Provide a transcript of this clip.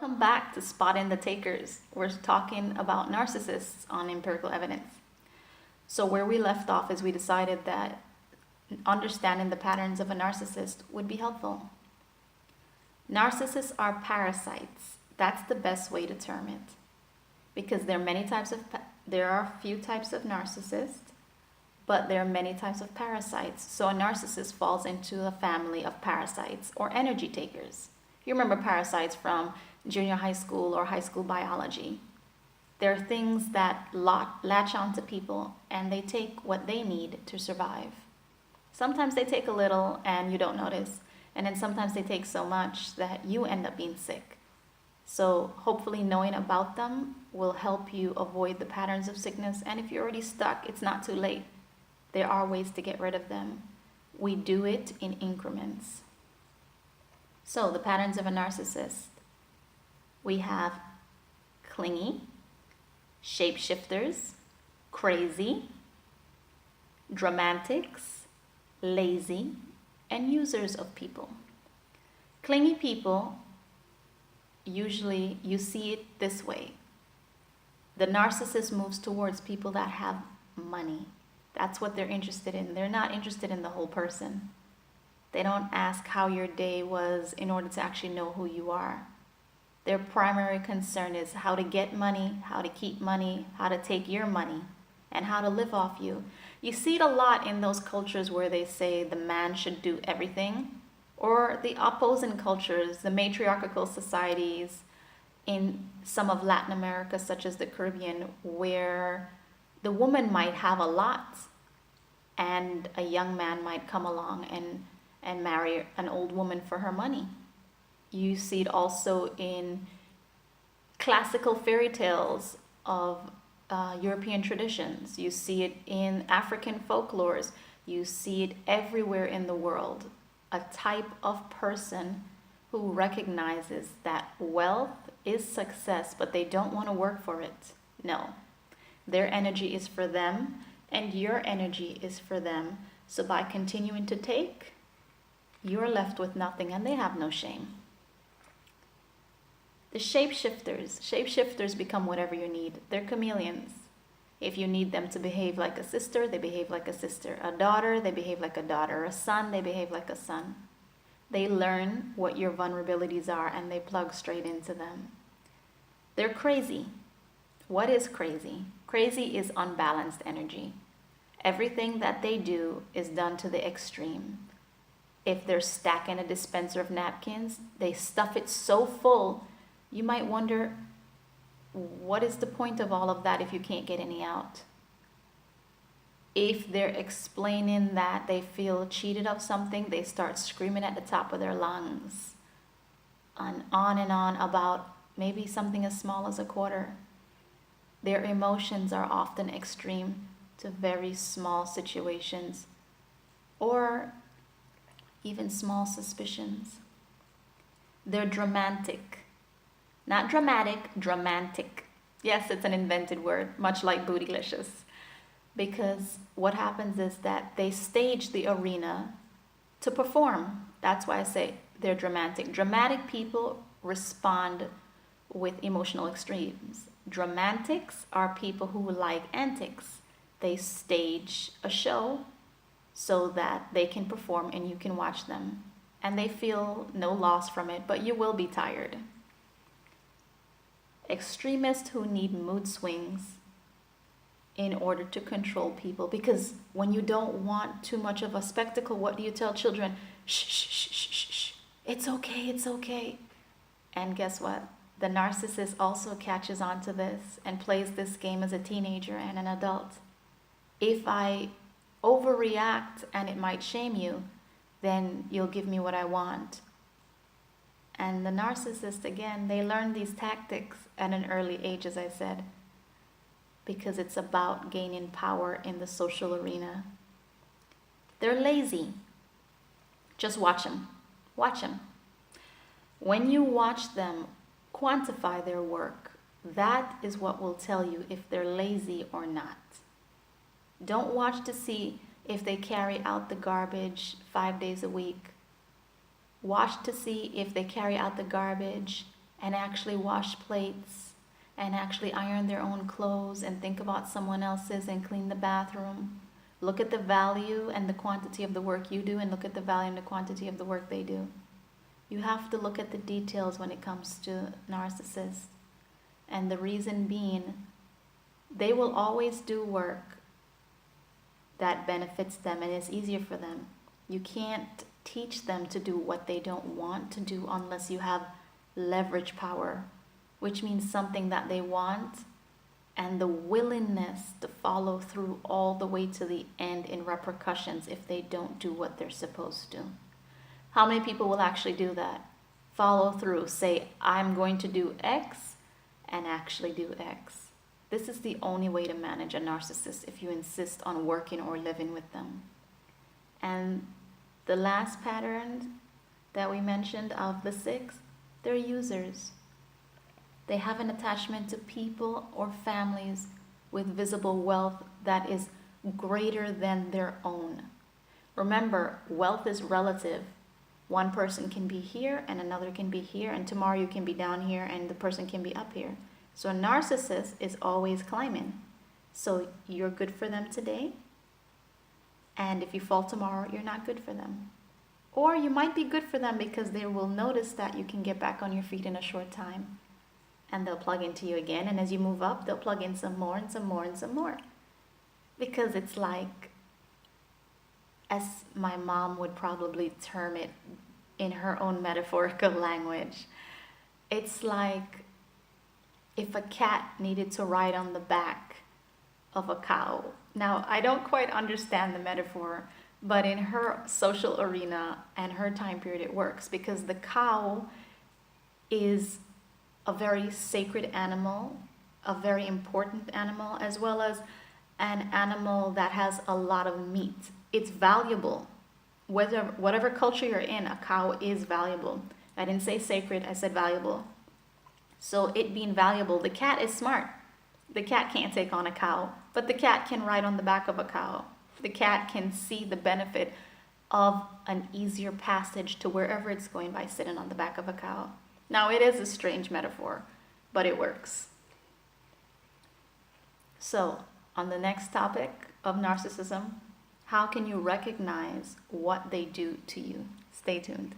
Welcome back to Spotting the Takers. We're talking about narcissists on empirical evidence. So, where we left off is we decided that understanding the patterns of a narcissist would be helpful. Narcissists are parasites. That's the best way to term it. Because there are a few types of narcissists, but there are many types of parasites. So, a narcissist falls into a family of parasites or energy takers. You remember parasites from junior high school or high school biology. There are things that latch onto people and they take what they need to survive. Sometimes they take a little and you don't notice, and then sometimes they take so much that you end up being sick. So hopefully knowing about them will help you avoid the patterns of sickness, and if you're already stuck, it's not too late. There are ways to get rid of them. We do it in increments. So the patterns of a narcissist. We have clingy, shapeshifters, crazy, dramatics, lazy, and users of people. Clingy people, usually you see it this way. The narcissist moves towards people that have money. That's what they're interested in. They're not interested in the whole person. They don't ask how your day was in order to actually know who you are. Their primary concern is how to get money, how to keep money, how to take your money, and how to live off you. You see it a lot in those cultures where they say the man should do everything, or the opposing cultures, the matriarchal societies in some of Latin America, such as the Caribbean, where the woman might have a lot and a young man might come along and marry an old woman for her money. You see it also in classical fairy tales of European traditions. You see it in African folklores. You see it everywhere in the world. A type of person who recognizes that wealth is success, but they don't want to work for it. No. Their energy is for them, and your energy is for them. So by continuing to take, you're left with nothing, and they have no shame. The shapeshifters become whatever you need. They're chameleons. If you need them to behave like a sister, they behave like a sister. A daughter, they behave like a daughter. A son, they behave like a son. They learn what your vulnerabilities are and they plug straight into them. They're crazy. What is crazy? Crazy is unbalanced energy. Everything that they do is done to the extreme. If they're stacking a dispenser of napkins, they stuff it so full, you might wonder, what is the point of all of that if you can't get any out? If they're explaining that they feel cheated of something, they start screaming at the top of their lungs and on about maybe something as small as a quarter. Their emotions are often extreme to very small situations or even small suspicions. They're dramatic. Not dramatic, dramatic. Yes, it's an invented word, much like bootylicious. Because what happens is that they stage the arena to perform. That's why I say they're dramatic. Dramatic people respond with emotional extremes. Dramatics are people who like antics. They stage a show so that they can perform and you can watch them. And they feel no loss from it, but you will be tired. Extremists who need mood swings in order to control people. Because when you don't want too much of a spectacle, what do you tell children? Shh, shh, shh, shh, shh, shh. It's okay, it's okay. And guess what? The narcissist also catches on to this and plays this game as a teenager and an adult. If I overreact and it might shame you, then you'll give me what I want. And the narcissist, again, they learn these tactics at an early age, as I said, because it's about gaining power in the social arena. They're lazy. Just watch them. Watch them. When you watch them quantify their work, that is what will tell you if they're lazy or not. Don't watch to see if they carry out the garbage 5 days a week. Watch to see if they carry out the garbage and actually wash plates and actually iron their own clothes and think about someone else's and clean the bathroom. Look at the value and the quantity of the work you do, and look at the value and the quantity of the work they do. You have to look at the details when it comes to narcissists. And the reason being, they will always do work that benefits them and is easier for them. You can't teach them to do what they don't want to do unless you have leverage power, which means something that they want and the willingness to follow through all the way to the end in repercussions if they don't do what they're supposed to. How many people will actually do that? Follow through, say, I'm going to do X, and actually do X. This is the only way to manage a narcissist if you insist on working or living with them. And the last pattern that we mentioned of the 6, they're users. They have an attachment to people or families with visible wealth that is greater than their own. Remember, wealth is relative. One person can be here and another can be here, and tomorrow you can be down here and the person can be up here. So a narcissist is always climbing. So you're good for them today, and if you fall tomorrow, you're not good for them. Or you might be good for them because they will notice that you can get back on your feet in a short time, and they'll plug into you again, and as you move up, they'll plug in some more and some more and some more. Because it's like, as my mom would probably term it in her own metaphorical language, it's like if a cat needed to ride on the back of a cow. Now, I don't quite understand the metaphor, but in her social arena and her time period, it works because the cow is a very sacred animal, a very important animal, as well as an animal that has a lot of meat. It's valuable. Whatever culture you're in, a cow is valuable. I didn't say sacred, I said valuable. So it being valuable, the cat is smart. The cat can't take on a cow, but the cat can ride on the back of a cow. The cat can see the benefit of an easier passage to wherever it's going by sitting on the back of a cow. Now, it is a strange metaphor, but it works. So, on the next topic of narcissism, how can you recognize what they do to you? Stay tuned.